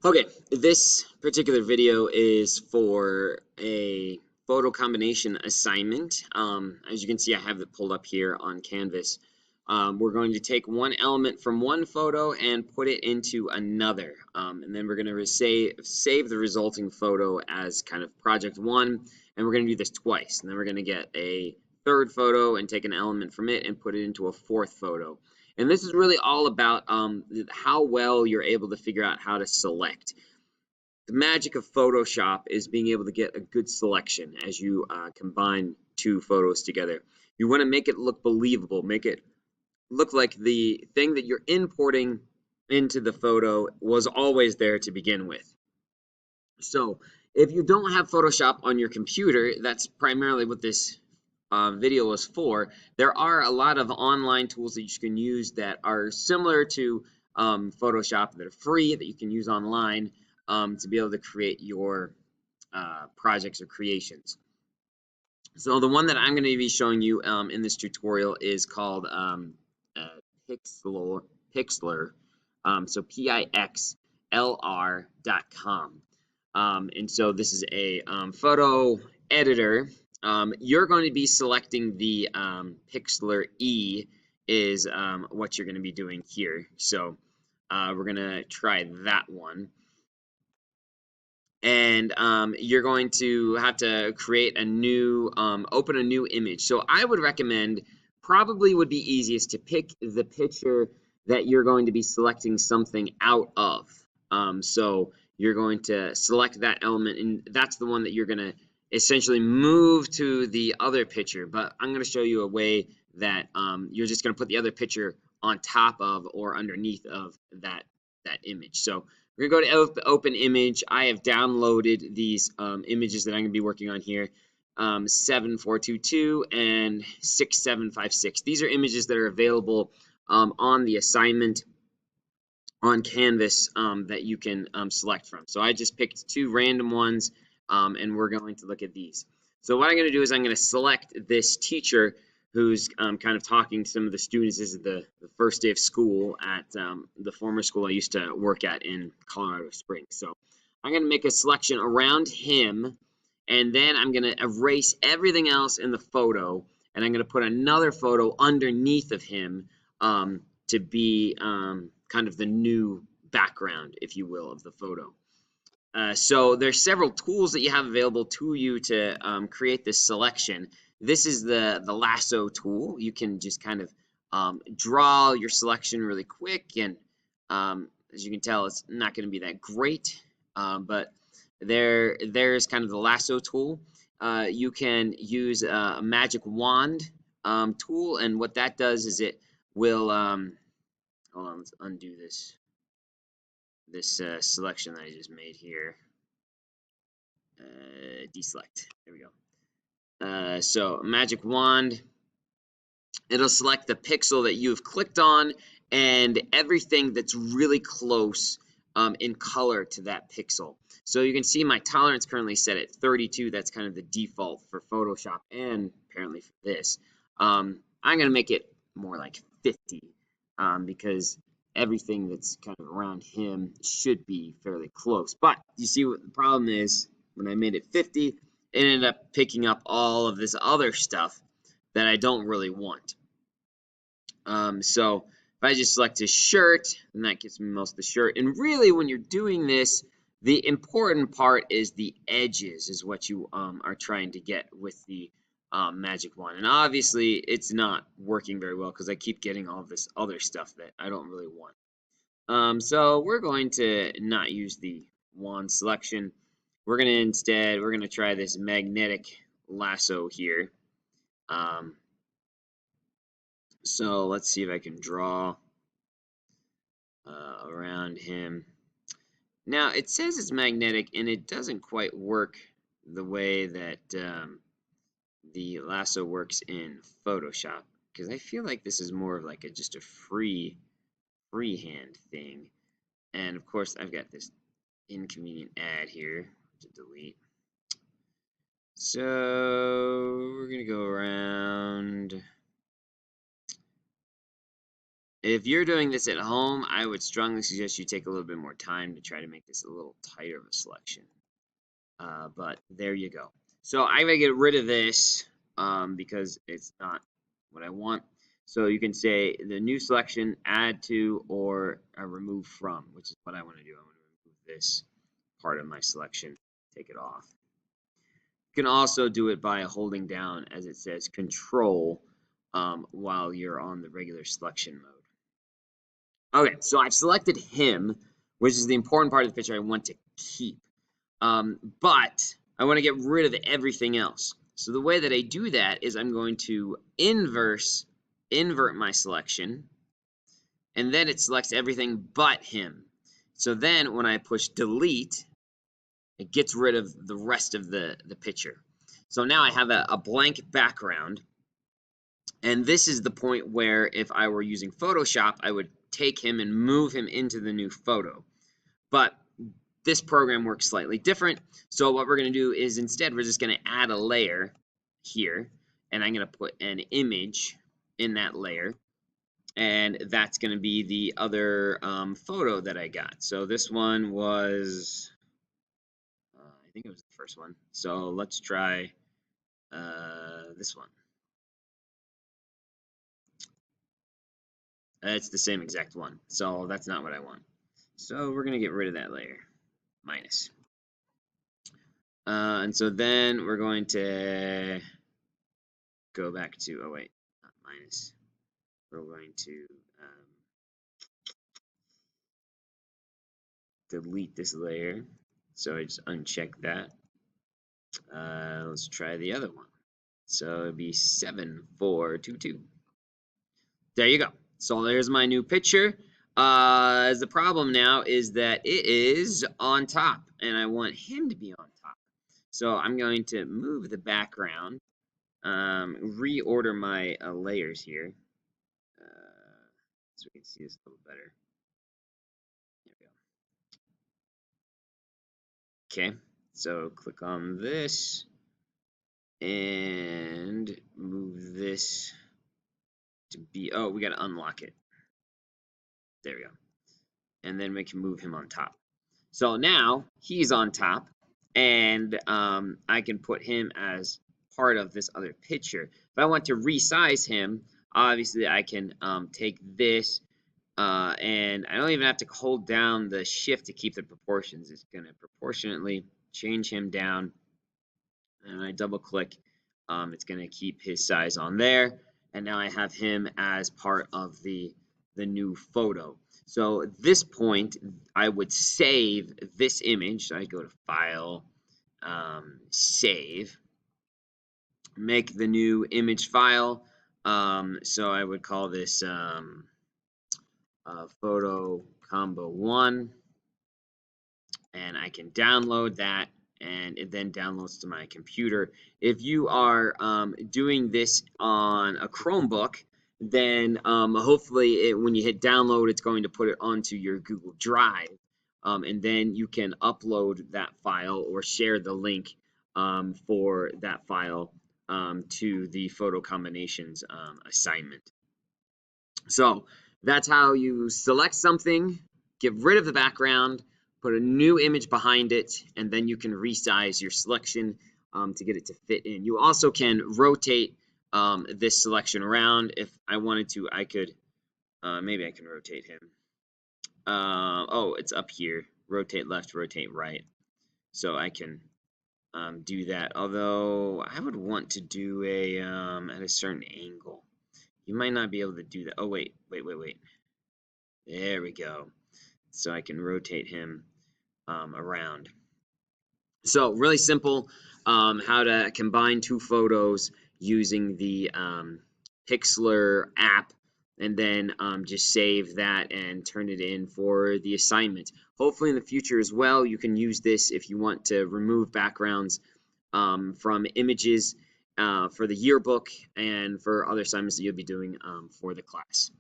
Okay, this particular video is for a photo combination assignment. As you can see, I have it pulled up here on Canvas. We're going to take one element from one photo and put it into another. And then we're going to save the resulting photo as kind of project one. And we're going to do this twice. And then we're going to get a third photo and take an element from it and put it into a fourth photo. And this is really all about how well you're able to figure out how to select. The magic of Photoshop is being able to get a good selection as you combine two photos together. You want to make it look believable, make it look like the thing that you're importing into the photo was always there to begin with. So if you don't have Photoshop on your computer, that's primarily what this video is for. There are a lot of online tools that you can use that are similar to Photoshop that are free that you can use online to be able to create your projects or creations. So the one that I'm going to be showing you in this tutorial is called uh, Pixlr. So Pixlr.com. And so this is a photo editor. You're going to be selecting the Pixlr E is what you're going to be doing here. So we're going to try that one. And you're going to have to create a new, open a new image. So I would recommend, probably would be easiest to pick the picture that you're going to be selecting something out of. So you're going to select that element, and that's the one that you're going to essentially move to the other picture. But I'm going to show you a way that you're just going to put the other picture on top of or underneath of that image. So we're going to go to open image. I have downloaded these images that I'm going to be working on here, 7422 and 6756. These are images that are available on the assignment on Canvas that you can select from. So I just picked two random ones, and we're going to look at these. So what I'm going to do is I'm going to select this teacher who's kind of talking to some of the students. This is the first day of school at the former school I used to work at in Colorado Springs. So I'm going to make a selection around him, and then I'm going to erase everything else in the photo, and I'm going to put another photo underneath of him to be kind of the new background, if you will, of the photo. So there's several tools that you have available to you to create this selection. This is the Lasso tool. You can just kind of draw your selection really quick, and as you can tell, it's not going to be that great, but there's kind of the Lasso tool. You can use a magic wand tool, and what that does is it will hold on, let's undo this selection that I just made here. Deselect. There we go. So magic wand, it'll select the pixel that you've clicked on and everything that's really close in color to that pixel. So you can see my tolerance currently set at 32. That's kind of the default for Photoshop and apparently for this. I'm going to make it more like 50 because everything that's kind of around him should be fairly close. But you see what the problem is, when I made it 50, it ended up picking up all of this other stuff that I don't really want. So if I just select his shirt, then that gives me most of the shirt. And really, when you're doing this, the important part is the edges is what you are trying to get with the magic wand. And obviously, it's not working very well because I keep getting all this other stuff that I don't really want. So we're going to not use the wand selection. We're going to try this magnetic lasso here. So let's see if I can draw around him. Now it says it's magnetic, and it doesn't quite work the way that the lasso works in Photoshop, because I feel like this is more of like just a freehand thing. And of course, I've got this inconvenient ad here to delete. So we're gonna go around. If you're doing this at home, I would strongly suggest you take a little bit more time to try to make this a little tighter of a selection. But there you go. So I'm gonna get rid of this because it's not what I want. So you can say the new selection, add to, or remove from, which is what I want to do. I want to remove this part of my selection, take it off. You can also do it by holding down, as it says, Control while you're on the regular selection mode. Okay, so I've selected him, which is the important part of the picture I want to keep. But I want to get rid of everything else. So the way that I do that is I'm going to invert my selection, and then it selects everything but him. So then when I push delete, it gets rid of the rest of the picture. So now I have a blank background, and this is the point where if I were using Photoshop, I would take him and move him into the new photo. But this program works slightly different. So what we're going to do is instead we're just going to add a layer here, and I'm going to put an image in that layer, and that's going to be the other photo that I got. So this one was, I think it was the first one. So let's try this one. It's the same exact one. So that's not what I want. So we're going to get rid of that layer, minus. And so then we're going to go back to, oh wait, not minus. We're going to delete this layer. So I just uncheck that. Let's try the other one. So it'd be 7422. There you go. So there's my new picture. The problem now is that it is on top, and I want him to be on top. So I'm going to move the background, reorder my layers here, so we can see this a little better. There we go. Okay, so click on this and move this to be, oh, we got to unlock it. There we go. And then we can move him on top. So now he's on top, and I can put him as part of this other picture. If I want to resize him, obviously I can take this, and I don't even have to hold down the shift to keep the proportions. It's going to proportionately change him down, and I double click. It's going to keep his size on there, and now I have him as part of the new photo. So at this point, I would save this image. So I go to File, Save, make the new image file. So I would call this Photo Combo 1, and I can download that, and it then downloads to my computer. If you are doing this on a Chromebook, then hopefully when you hit download, it's going to put it onto your Google Drive, and then you can upload that file or share the link for that file to the photo combinations assignment. So that's how you select something, get rid of the background, put a new image behind it, and then you can resize your selection to get it to fit in. You also can rotate this selection around. If I wanted to, I could, maybe I can rotate him. Oh, it's up here. Rotate left, rotate right. So I can do that. Although I would want to do a at a certain angle. You might not be able to do that. Oh, wait. There we go. So I can rotate him around. So really simple how to combine two photos using the Pixlr app, and then just save that and turn it in for the assignment. Hopefully in the future as well, you can use this if you want to remove backgrounds from images for the yearbook and for other assignments that you'll be doing for the class.